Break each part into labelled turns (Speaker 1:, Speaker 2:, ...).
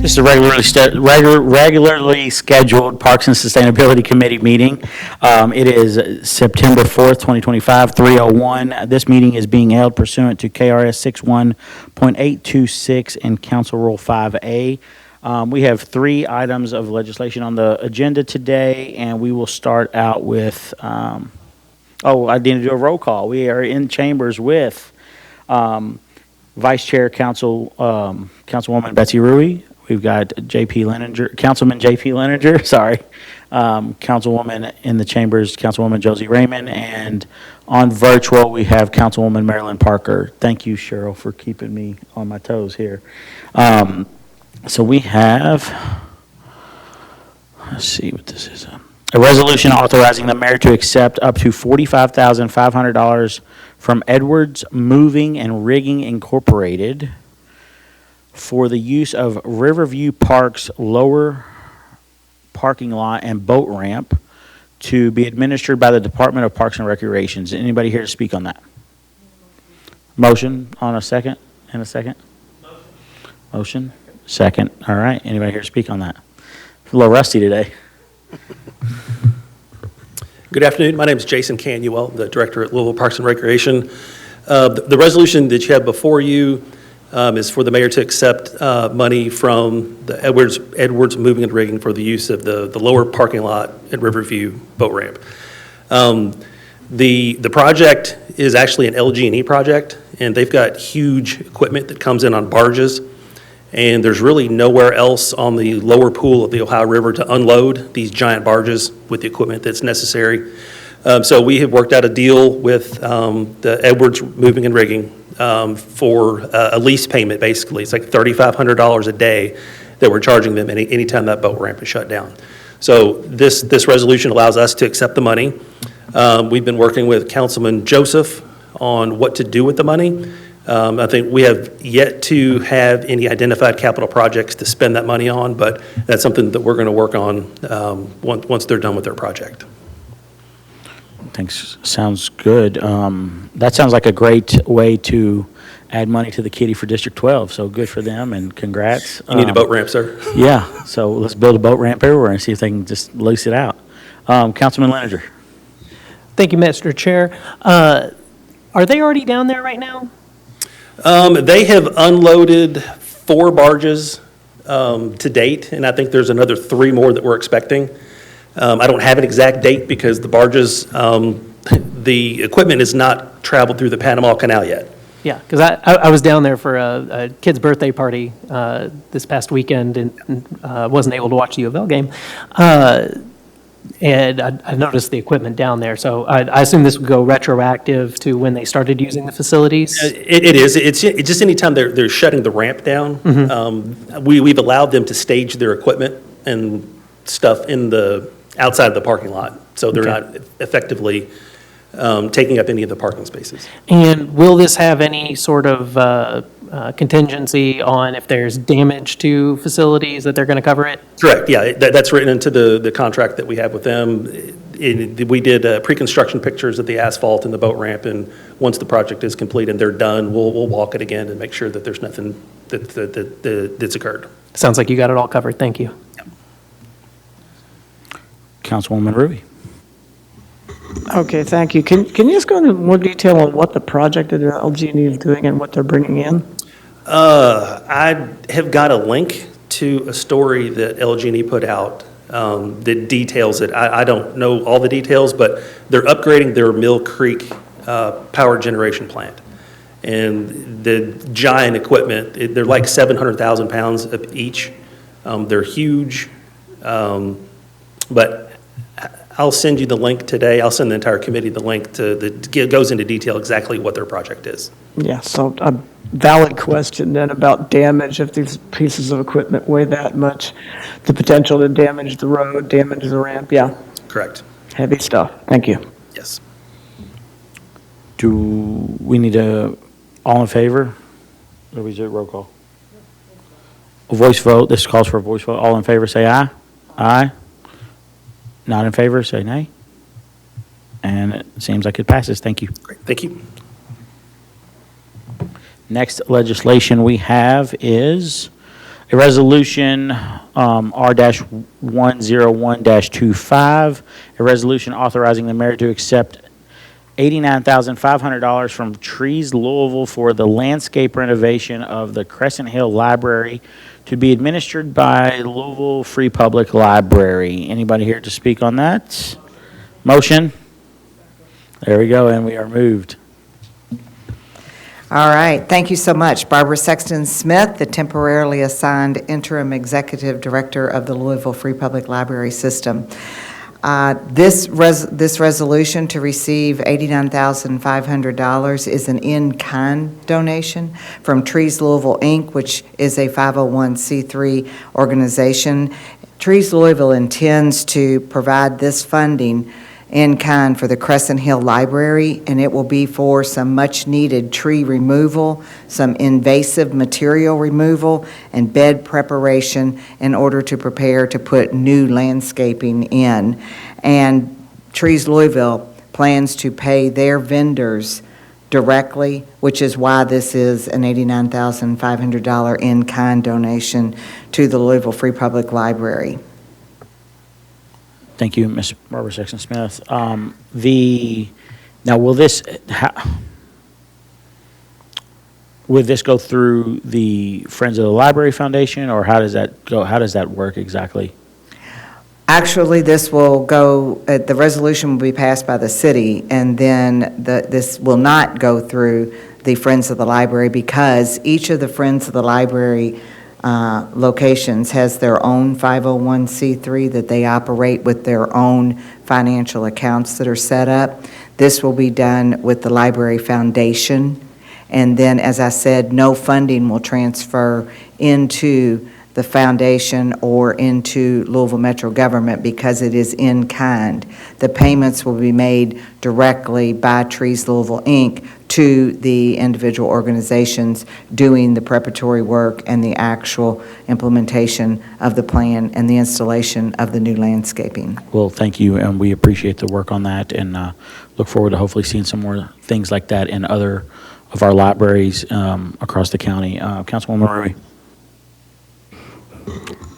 Speaker 1: This is a regularly scheduled Parks and Sustainability Committee meeting. It is September 4th, 2025, 3:01. This meeting is being held pursuant to KRS 61.826 and Council Rule 5A. We have 3 items of legislation on the agenda today, and we will start out with, I didn't do a roll call. We are in chambers with Vice Chair Councilwoman Betsy Rui. We've got Councilman J.P. Leninger, sorry. Councilwoman in the chambers, Councilwoman Josie Raymond, and on virtual we have Councilwoman Marilyn Parker. Thank you, Cheryl, for keeping me on my toes here. So we have, let's see what this is. A resolution authorizing the mayor to accept up to $45,500 from Edwards Moving and Rigging Incorporated for the use of Riverview Park's lower parking lot and boat ramp to be administered by the Department of Parks and Recreations. Anybody here to speak on that? Motion on a second? In a second? Motion? Second. All right. Anybody here to speak on that? A little rusty today.
Speaker 2: Good afternoon. My name is Jason Canuel, the director at Louisville Parks and Recreation. The resolution that you have before you is for the mayor to accept money from the Edwards Moving and Rigging for the use of the lower parking lot at Riverview boat ramp. The project is actually an LG&E project, and they've got huge equipment that comes in on barges, and there's really nowhere else on the lower pool of the Ohio River to unload these giant barges with the equipment that's necessary. So we have worked out a deal with the Edwards Moving and Rigging for a lease payment, basically. It's like $3,500 a day that we're charging them anytime that boat ramp is shut down. So this resolution allows us to accept the money. We've been working with Councilman Joseph on what to do with the money. I think we have yet to have any identified capital projects to spend that money on, but that's something that we're going to work on once they're done with their project.
Speaker 1: Thanks. Sounds good. That sounds like a great way to add money to the kitty for District 12. So good for them and congrats.
Speaker 2: You need a boat ramp, sir?
Speaker 1: Yeah. So let's build a boat ramp everywhere and see if they can just loose it out. Councilman Leninger.
Speaker 3: Thank you, Mr. Chair. Are they already down there right now?
Speaker 2: They have unloaded 4 barges to date, and I think there's another 3 more that we're expecting. I don't have an exact date because the barges, the equipment has not traveled through the Panama Canal yet.
Speaker 3: Yeah, because I was down there for a kid's birthday party this past weekend and wasn't able to watch the U of L game. And I noticed the equipment down there, so I assume this would go retroactive to when they started using the facilities?
Speaker 2: It is. It's just anytime they're shutting the ramp down, we've allowed them to stage their equipment and stuff in the outside of the parking lot, so they're not effectively taking up any of the parking spaces.
Speaker 3: And will this have any sort of contingency on if there's damage to facilities that they're going to cover it?
Speaker 2: Correct, yeah, that's written into the contract that we have with them. We did pre-construction pictures of the asphalt and the boat ramp, and once the project is complete and they're done, we'll walk it again and make sure that there's nothing that's occurred.
Speaker 3: Sounds like you got it all covered. Thank you.
Speaker 2: Yep.
Speaker 1: Councilwoman Rui.
Speaker 4: Okay, thank you. Can you just go into more detail on what the project that LG&E is doing and what they're bringing in?
Speaker 2: I have got a link to a story that LG&E put out that details it. I don't know all the details, but they're upgrading their Mill Creek power generation plant. And the giant equipment, they're like 700,000 pounds each. They're huge, but I'll send you the link today. I'll send the entire committee the link that goes into detail exactly what their project is.
Speaker 4: Yeah, so a valid question then about damage if these pieces of equipment weigh that much. The potential to damage the road, damage the ramp, yeah.
Speaker 2: Correct.
Speaker 4: Heavy stuff. Thank you.
Speaker 2: Yes.
Speaker 1: Do we need all in favor? Or we do a roll call? A voice vote. This calls for a voice vote. All in favor say aye. Aye. Not in favor, say nay. And it seems like it passes. Thank you.
Speaker 2: Great. Thank you.
Speaker 1: Next legislation we have is A resolution R-101-25, a resolution authorizing the mayor to accept $89,500 from Trees Louisville for the landscape renovation of the Crescent Hill Library to be administered by Louisville Free Public Library. Anybody here to speak on that? Motion? There we go, and we are moved.
Speaker 5: All right, thank you so much. Barbara Sexton Smith, the temporarily assigned interim executive director of the Louisville Free Public Library System. This resolution to receive $89,500 is an in-kind donation from Trees Louisville, Inc., which is a 501c3 organization. Trees Louisville intends to provide this funding in kind for the Crescent Hill Library, and it will be for some much-needed tree removal, some invasive material removal, and bed preparation in order to prepare to put new landscaping in. And Trees Louisville plans to pay their vendors directly, which is why this is an $89,500 in-kind donation to the Louisville Free Public Library.
Speaker 1: Thank you, Ms. Barbara Sexton Smith. Now will this go through the Friends of the Library Foundation, or how does that go? How does that work exactly?
Speaker 5: Actually, this will go, the resolution will be passed by the city, and then this will not go through the Friends of the Library, because each of the Friends of the Library locations has their own 501c3 that they operate with their own financial accounts that are set up. This will be done with the Library Foundation, and then, as I said, no funding will transfer into the foundation or into Louisville Metro government because it is in kind. The payments will be made directly by Trees Louisville, Inc. to the individual organizations doing the preparatory work and the actual implementation of the plan and the installation of the new landscaping.
Speaker 1: Well, thank you, and we appreciate the work on that, and look forward to hopefully seeing some more things like that in other of our libraries across the county. Councilwoman Murray.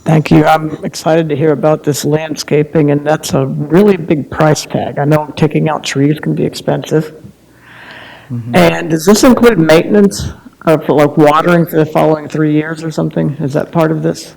Speaker 4: Thank you. I'm excited to hear about this landscaping, and that's a really big price tag. I know taking out trees can be expensive. Mm-hmm. And does this include maintenance for like watering for the following 3 years or something? Is that part of this?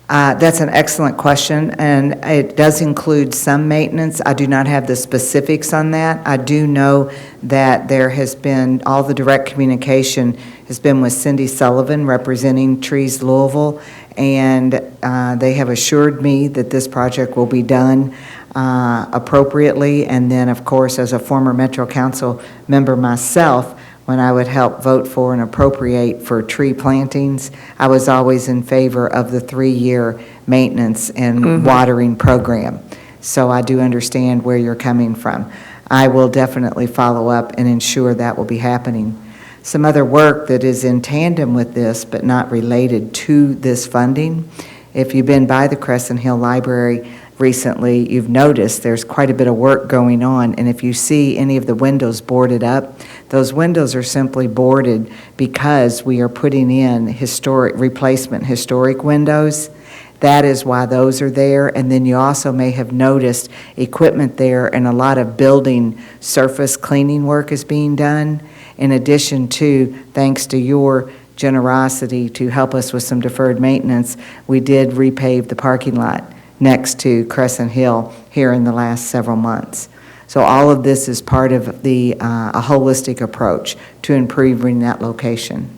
Speaker 5: That's an excellent question, and it does include some maintenance. I do not have the specifics on that. I do know that there has been, all the direct communication has been with Cindy Sullivan representing Trees Louisville, and they have assured me that this project will be done appropriately. And then, of course, as a former Metro Council member myself, when I would help vote for and appropriate for tree plantings, I was always in favor of the 3-year maintenance and watering program. So I do understand where you're coming from. I will definitely follow up and ensure that will be happening. Some other work that is in tandem with this but not related to this funding, if you've been by the Crescent Hill Library recently, you've noticed there's quite a bit of work going on, and if you see any of the windows boarded up, those windows are simply boarded because we are putting in replacement historic windows. That is why those are there. And then you also may have noticed equipment there, and a lot of building surface cleaning work is being done. In addition to, thanks to your generosity to help us with some deferred maintenance, we did repave the parking lot next to Crescent Hill here in the last several months. So all of this is part of a holistic approach to improving that location.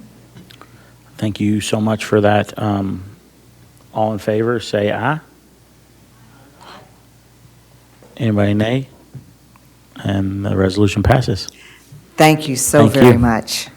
Speaker 1: Thank you so much for that. All in favor, say aye. Anybody nay? And the resolution passes.
Speaker 5: Thank you so
Speaker 1: Thank
Speaker 5: very
Speaker 1: you.
Speaker 5: much.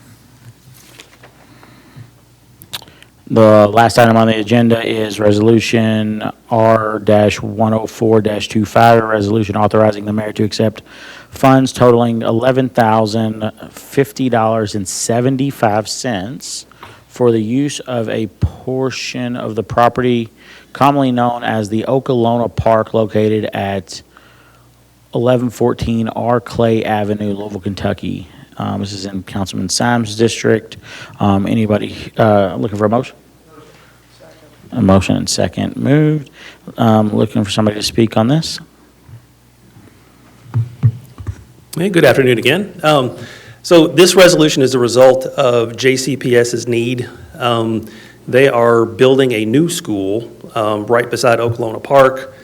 Speaker 1: The last item on the agenda is Resolution R-104-25, a resolution authorizing the mayor to accept funds totaling $11,050.75 for the use of a portion of the property commonly known as the Okolona Park located at 1114 R. Clay Avenue, Louisville, Kentucky. This is in Councilman Symes' district. Anybody looking for a motion? A motion and second moved. Looking for somebody to speak on this.
Speaker 2: Hey, good afternoon again. So this resolution is a result of JCPS's need. They are building a new school right beside Oklahoma Park.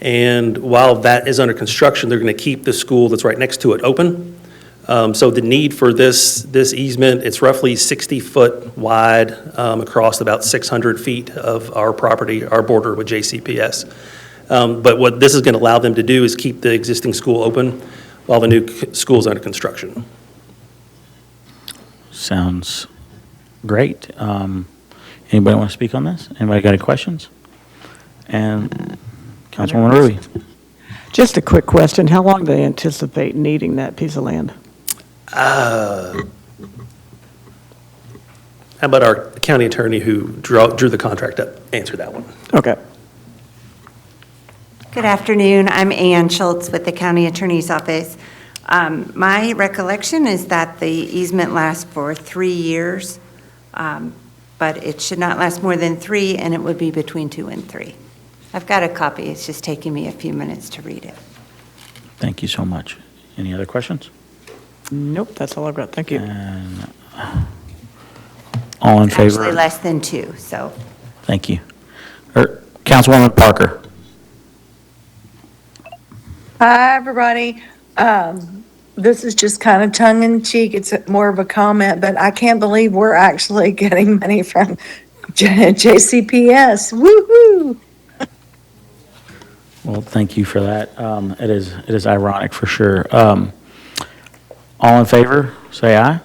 Speaker 2: And while that is under construction, they're going to keep the school that's right next to it open. So the need for this easement, it's roughly 60 foot wide across about 600 feet of our property, our border with JCPS. But what this is going to allow them to do is keep the existing school open while the new school is under construction.
Speaker 1: Sounds great. Anybody want to speak on this? Anybody got any questions? And Councilwoman Ruby.
Speaker 4: Just a quick question. How long do they anticipate needing that piece of land?
Speaker 2: How about our county attorney who drew the contract up answer that one?
Speaker 4: Okay.
Speaker 6: Good afternoon. I'm Ann Schultz with the County Attorney's Office. My recollection is that the easement lasts for 3 years, but it should not last more than 3, and it would be between 2 and 3. I've got a copy. It's just taking me a few minutes to read it.
Speaker 1: Thank you so much. Any other questions?
Speaker 4: Nope, that's all I've got. Thank you.
Speaker 1: And all in favor?
Speaker 6: Actually, less than 2, so.
Speaker 1: Thank you. Councilwoman Parker.
Speaker 7: Hi, everybody. This is just kind of tongue-in-cheek. It's more of a comment, but I can't believe we're actually getting money from JCPS. Woo-hoo!
Speaker 1: Well, thank you for that. It is ironic for sure. All in favor, say aye.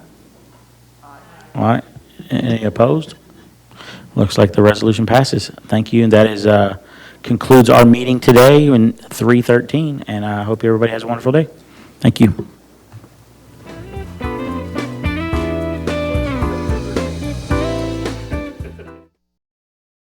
Speaker 1: All right. Any opposed? Looks like the resolution passes. Thank you, and that is concludes our meeting today in 3:13, and I hope everybody has a wonderful day. Thank you.